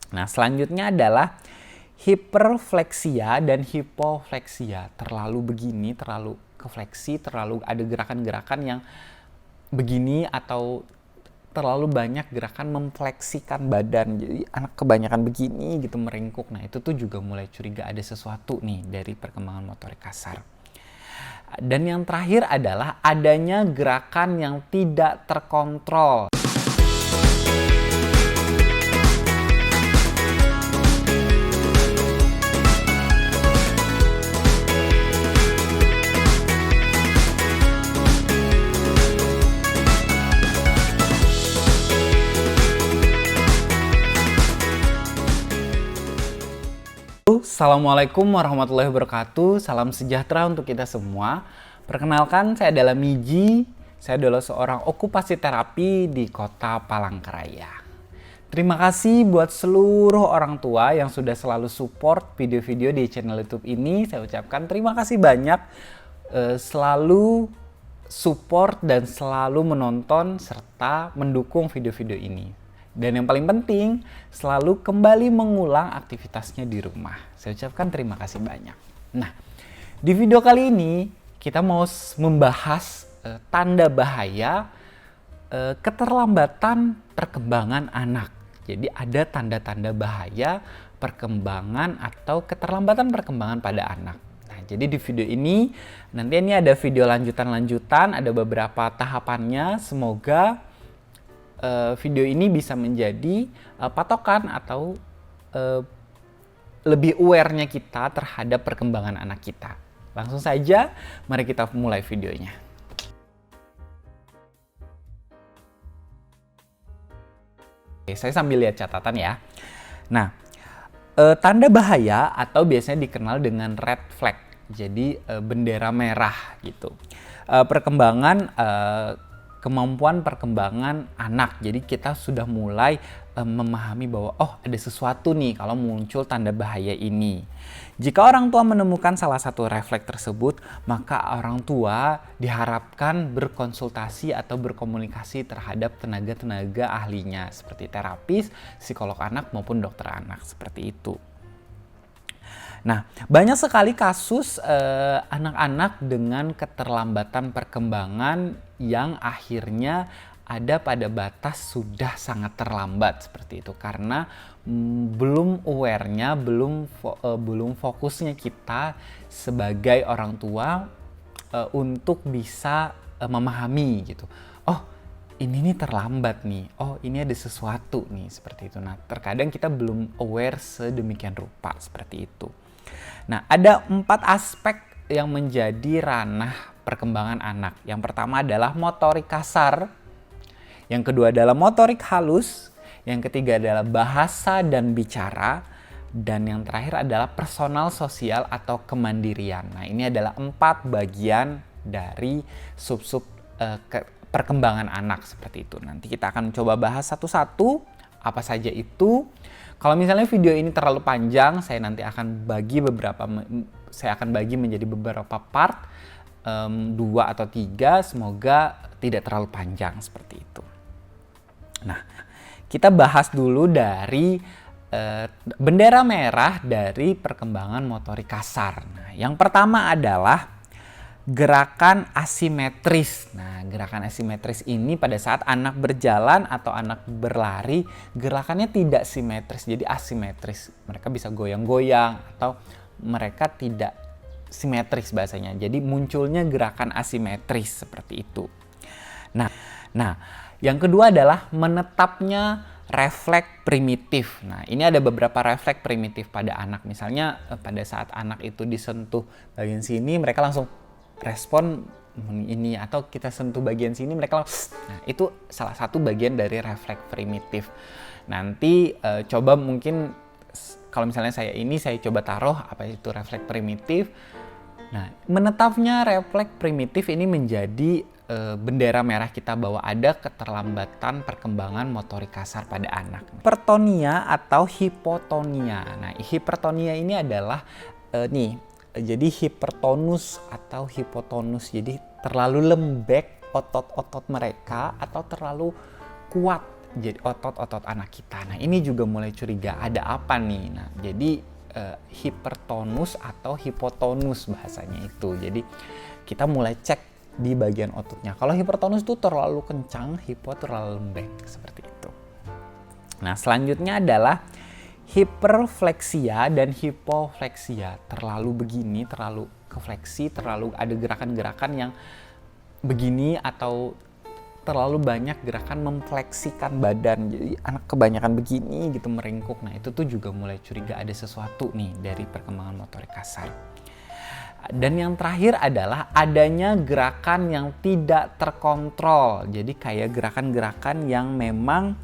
Nah, selanjutnya adalah hiperfleksia dan hipofleksia. Terlalu begini, terlalu kefleksi, terlalu ada gerakan-gerakan yang begini, atau terlalu banyak gerakan memfleksikan badan. Jadi anak kebanyakan begini gitu, meringkuk. Nah, itu tuh juga mulai curiga ada sesuatu nih dari perkembangan motorik kasar. Dan yang terakhir adalah adanya gerakan yang tidak terkontrol. Assalamualaikum warahmatullahi wabarakatuh. Salam sejahtera untuk kita semua. Perkenalkan, saya adalah Miji. Saya adalah seorang okupasi terapi di kota Palangkaraya. Terima kasih buat seluruh orang tua yang sudah selalu support video-video di channel YouTube ini. Saya ucapkan terima kasih banyak. Selalu support dan selalu menonton serta mendukung video-video ini. Dan yang paling penting, selalu kembali mengulang aktivitasnya di rumah. Saya ucapkan terima kasih banyak. Nah, di video kali ini kita mau membahas tanda bahaya keterlambatan perkembangan anak. Jadi ada tanda-tanda bahaya perkembangan atau keterlambatan perkembangan pada anak. Nah, jadi di video ini, nanti ini ada video lanjutan-lanjutan, ada beberapa tahapannya. Semoga video ini bisa menjadi patokan atau lebih aware-nya kita terhadap perkembangan anak kita. Langsung saja, mari kita mulai videonya. Oke, saya sambil lihat catatan ya. Nah, tanda bahaya atau biasanya dikenal dengan red flag, jadi bendera merah gitu. Kemampuan perkembangan anak. Jadi kita sudah mulai memahami bahwa ada sesuatu nih kalau muncul tanda bahaya ini. Jika orang tua menemukan salah satu refleks tersebut, maka orang tua diharapkan berkonsultasi atau berkomunikasi terhadap tenaga-tenaga ahlinya seperti terapis, psikolog anak maupun dokter anak, seperti itu. Nah, banyak sekali kasus anak-anak dengan keterlambatan perkembangan yang akhirnya ada pada batas sudah sangat terlambat seperti itu, karena belum aware-nya, belum fokusnya kita sebagai orang tua untuk bisa memahami gitu. Oh, ini nih terlambat nih. Oh, ini ada sesuatu nih, seperti itu. Nah, terkadang kita belum aware sedemikian rupa seperti itu. Nah, ada 4 aspek yang menjadi ranah perkembangan anak. Yang pertama adalah motorik kasar, yang kedua adalah motorik halus, yang ketiga adalah bahasa dan bicara, dan yang terakhir adalah personal sosial atau kemandirian. Nah, ini adalah 4 bagian dari sub-sub perkembangan anak seperti itu. Nanti kita akan coba bahas satu-satu apa saja itu. Kalau misalnya video ini terlalu panjang, saya nanti akan bagi menjadi beberapa part, 2 atau 3, semoga tidak terlalu panjang seperti itu. Nah, kita bahas dulu dari bendera merah dari perkembangan motorik kasar. Nah, yang pertama adalah gerakan asimetris. Nah, gerakan asimetris ini pada saat anak berjalan atau anak berlari, gerakannya tidak simetris, jadi asimetris. Mereka bisa goyang-goyang atau mereka tidak simetris bahasanya. Jadi munculnya gerakan asimetris seperti itu. Nah, yang kedua adalah menetapnya refleks primitif. Nah, ini ada beberapa refleks primitif pada anak. Misalnya pada saat anak itu disentuh bagian sini, mereka langsung respon ini, atau kita sentuh bagian sini mereka nah, itu salah satu bagian dari refleks primitif. Nanti coba mungkin kalau misalnya saya coba taruh apa itu refleks primitif. Nah, menetapnya refleks primitif ini menjadi bendera merah kita bahwa ada keterlambatan perkembangan motorik kasar pada anak. Hipertonia atau hipotonia. Nah, hipertonia ini adalah jadi hipertonus atau hipotonus, jadi terlalu lembek otot-otot mereka atau terlalu kuat jadi otot-otot anak kita. Nah, ini juga mulai curiga, ada apa nih? Nah, jadi hipertonus atau hipotonus bahasanya itu. Jadi kita mulai cek di bagian ototnya. Kalau hipertonus itu terlalu kencang, hipo terlalu lembek, seperti itu. Nah, selanjutnya adalah hiperfleksia dan hipofleksia. Terlalu begini, terlalu kefleksi, terlalu ada gerakan-gerakan yang begini, atau terlalu banyak gerakan memfleksikan badan. Jadi anak kebanyakan begini gitu, meringkuk. Nah, itu tuh juga mulai curiga ada sesuatu nih dari perkembangan motorik kasar. Dan yang terakhir adalah adanya gerakan yang tidak terkontrol. Jadi kayak gerakan-gerakan yang memang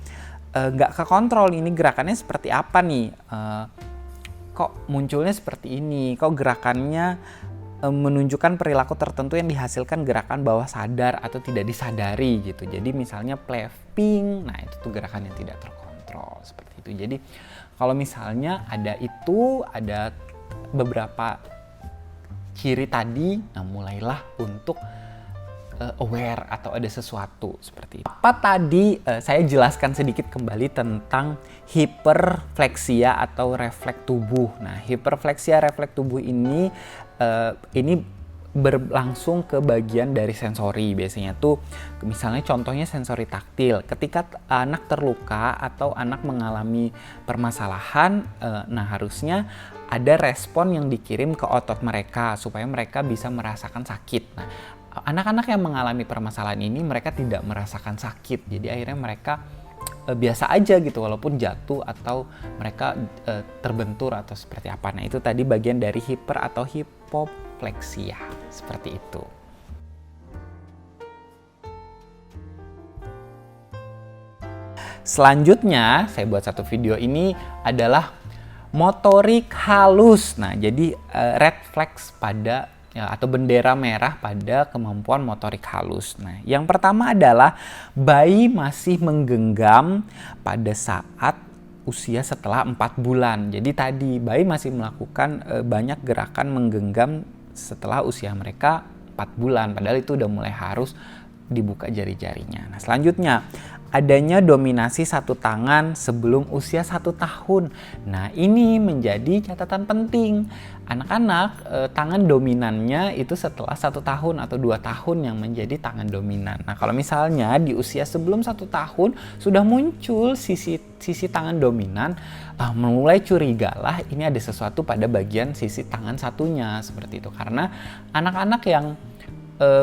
nggak kekontrol. Ini gerakannya seperti apa nih? Kok munculnya seperti ini? Kok gerakannya menunjukkan perilaku tertentu yang dihasilkan gerakan bawah sadar atau tidak disadari gitu. Jadi misalnya flapping, nah itu tuh gerakan yang tidak terkontrol seperti itu. Jadi kalau misalnya ada beberapa ciri tadi, nah mulailah untuk aware atau ada sesuatu seperti itu. Apa tadi saya jelaskan sedikit kembali tentang hiperfleksia atau refleks tubuh. Nah, hiperfleksia refleks tubuh ini berlangsung ke bagian dari sensori. Biasanya tuh misalnya contohnya sensori taktil. Ketika anak terluka atau anak mengalami permasalahan, nah harusnya ada respon yang dikirim ke otot mereka supaya mereka bisa merasakan sakit. Nah, anak-anak yang mengalami permasalahan ini mereka tidak merasakan sakit. Jadi akhirnya mereka biasa aja gitu walaupun jatuh atau mereka terbentur atau seperti apa. Nah, itu tadi bagian dari hiper atau hipofleksia seperti itu. Selanjutnya saya buat satu video ini adalah motorik halus. Nah, jadi red flags pada atau bendera merah pada kemampuan motorik halus. Nah, yang pertama adalah bayi masih menggenggam pada saat usia setelah 4 bulan. Jadi tadi bayi masih melakukan banyak gerakan menggenggam setelah usia mereka 4 bulan. Padahal itu udah mulai harus dibuka jari-jarinya. Nah, selanjutnya adanya dominasi satu tangan sebelum usia 1 tahun. Nah, ini menjadi catatan penting. Anak-anak tangan dominannya itu setelah 1 tahun atau 2 tahun yang menjadi tangan dominan. Nah, kalau misalnya di usia sebelum 1 tahun sudah muncul sisi tangan dominan, mulai curigalah ini ada sesuatu pada bagian sisi tangan satunya seperti itu. Karena anak-anak yang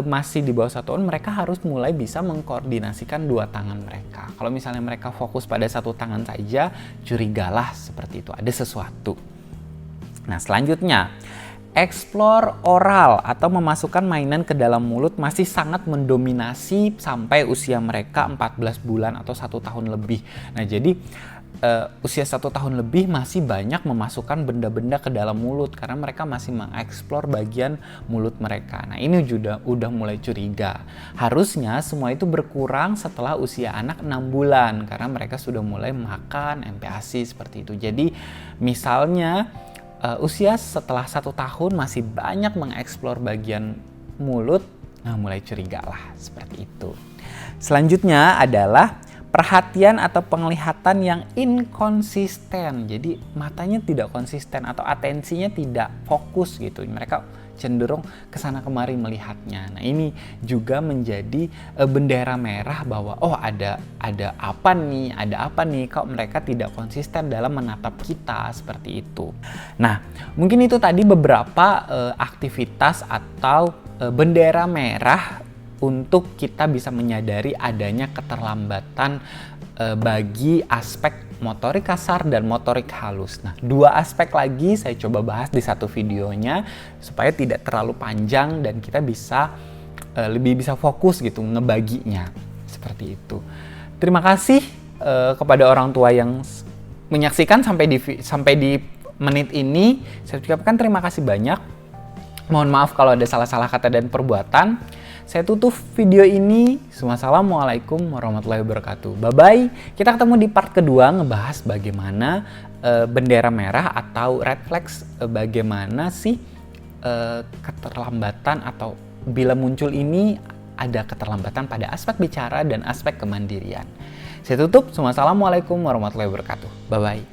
masih di bawah 1 tahun, mereka harus mulai bisa mengkoordinasikan 2 tangan mereka. Kalau misalnya mereka fokus pada 1 tangan saja, curigalah seperti itu, ada sesuatu. Nah, selanjutnya, explore oral atau memasukkan mainan ke dalam mulut masih sangat mendominasi sampai usia mereka 14 bulan atau 1 tahun lebih. Nah, jadi usia 1 tahun lebih masih banyak memasukkan benda-benda ke dalam mulut karena mereka masih mengeksplor bagian mulut mereka. Nah, ini juga udah mulai curiga. Harusnya semua itu berkurang setelah usia anak 6 bulan karena mereka sudah mulai makan MPASI seperti itu. Jadi misalnya usia setelah 1 tahun masih banyak mengeksplor bagian mulut, nah mulai curiga lah seperti itu. Selanjutnya adalah perhatian atau penglihatan yang inkonsisten. Jadi matanya tidak konsisten atau atensinya tidak fokus gitu. Mereka cenderung kesana kemari melihatnya. Nah, ini juga menjadi bendera merah bahwa ada apa nih kok mereka tidak konsisten dalam menatap kita seperti itu. Nah, mungkin itu tadi beberapa aktivitas atau bendera merah untuk kita bisa menyadari adanya keterlambatan bagi aspek motorik kasar dan motorik halus. Nah, 2 aspek lagi saya coba bahas di satu videonya supaya tidak terlalu panjang dan kita bisa lebih bisa fokus gitu ngebaginya seperti itu. Terima kasih kepada orang tua yang menyaksikan sampai di menit ini. Saya ucapkan terima kasih banyak. Mohon maaf kalau ada salah-salah kata dan perbuatan. Saya tutup video ini. Wassalamualaikum warahmatullahi wabarakatuh. Bye-bye. Kita ketemu di part kedua ngebahas bagaimana bendera merah atau red flags, bagaimana sih keterlambatan atau bila muncul ini ada keterlambatan pada aspek bicara dan aspek kemandirian. Saya tutup, Assalamualaikum warahmatullahi wabarakatuh. Bye-bye.